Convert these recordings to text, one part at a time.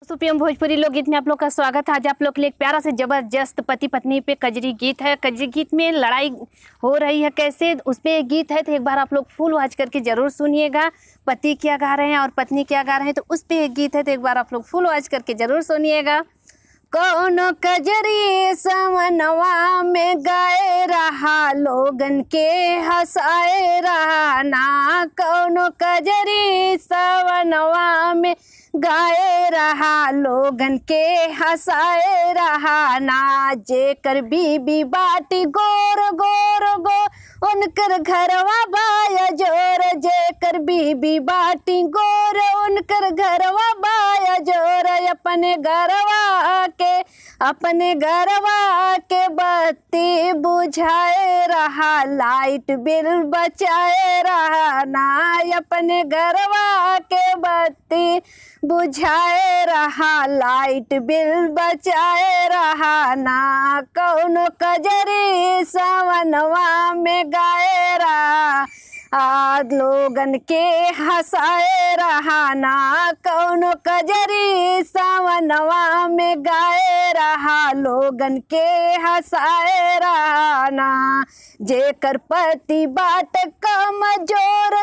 सुपीएम भोजपुरी लोकगीत में आप लोग का स्वागत है। आज आप लोग के लिए एक प्यारा से जबरदस्त पति पत्नी पे कजरी गीत है। कजरी गीत में लड़ाई हो रही है, कैसे उस पे एक गीत है, तो एक बार आप लोग फुल वॉच करके जरूर सुनिएगा। पति क्या गा रहे हैं और पत्नी क्या गा रहे हैं, तो उस पे एक गीत है, तो एक बार आप लोग फुल वॉच करके जरूर सुनिएगा। कौनो कजरी समनवा में गाए रहा, लोगन के हंसाए रहा ना। कौनो कजरी समनवा में गाए रहा, लोगन के हंसाए रहा ना। जेकर बीबी बाटी गोर गोर गो, उनकर घरवा बाया जोर। जेकर बीबी बाटी गोर, उनकर घरवा बाया जोर। अपने घरवा के बत्ती बुझाए रहा, लाइट बिल बचाए रहा ना। अपने घरवा के बत्ती बुझाए रहा, लाइट बिल बचाए रहा ना। कौनो कजरी सावनवा में गाए रहा, लोगन के हंसाए रहा ना। कौनो कजरी सावनवा में गाए रहा, लोगन के हंसाए रहा ना। जेकर पति बाट कमजोर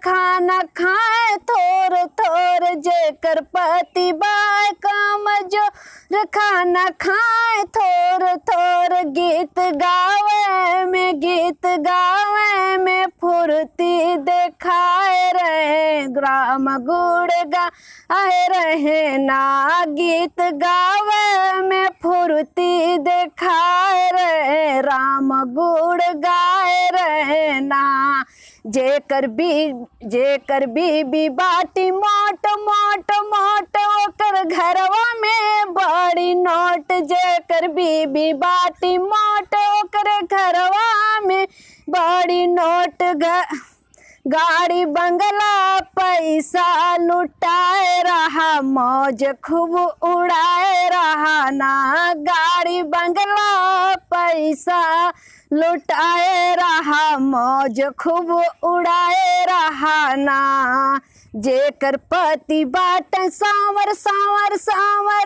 खाना खाए थोर थोर। जेकर पति बाट कमजोर खाना खाए थोर थोर। गीत गावे में फुर्ती दिखाए रहे, ग्राम गुड़ गाए रहे ना। गीत गावे में फुर्ती दिखाए रहे, राम गुड़ गाए रहे ना। जेकर बीबी बाटी मोट ओकर घरवा में बड़ी नोट। जेकर बीबी बाटी मोट ओकर घरवा में बड़ी नोट। गाड़ी बंगला पैसा लुटाए रहा, मौज खूब उड़ाए रहा ना। गाड़ी बंगला पैसा लुटाए रहा, मौज खूब उड़ाए रहा ना। जेकर पति बाट सांवर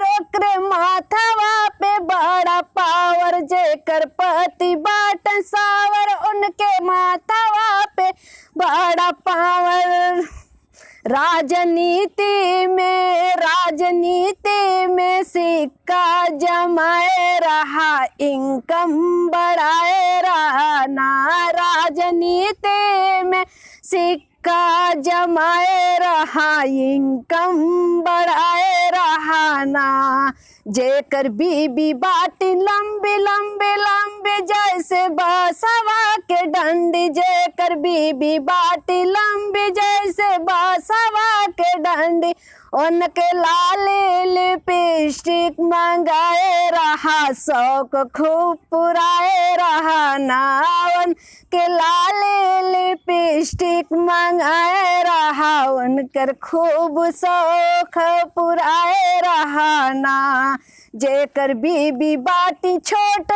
ओकरे माथवा पे बड़ा पावर। जेकर पति बाट सांवर, उनके माथवा पे बड़ा पावर। राजनीति में सिक्का जमाए रहा, इनकम बढ़ाए रहा ना। राजनीति में सिक्का जमाए रहा, इनकम बढ़ाए रहा ना। जेकर बीबी बाटी लंबी जैसे बासवा के डंडी। जेकर बीबी बाटी लंबी जैसे बासवा के डंडी। उनके लाली लिपस्टिक मंगाए रहा, शौक खूब पुराए रहा ना। उनके लाली लिपस्टिक मंगाए रहा, उनकर खूब शौक पुराए रहा ना। जेकर बीबी बाटी छोट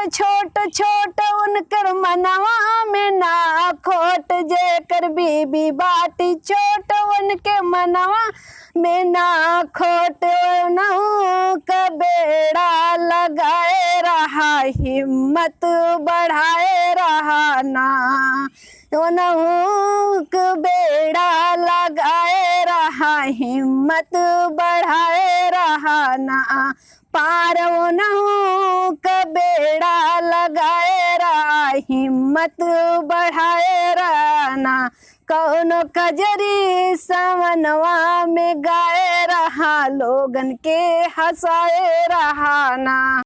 उनकर मनवा में ना खोट। जेकर बीबी बाटी छोट, उनके मनवा में ना खोट। नहु का बेड़ा लगाए रहा, हिम्मत बढ़ाए रहा ना। नहु का बेड़ा लगाए रहा, हिम्मत बढ़ाए रहा ना। पार नहु का बेड़ा लगाए रहा, हिम्मत बढ़ाए रहा ना। कौनो कजरी समनवा में गाए रहा, लोगन के हंसाए रहा ना।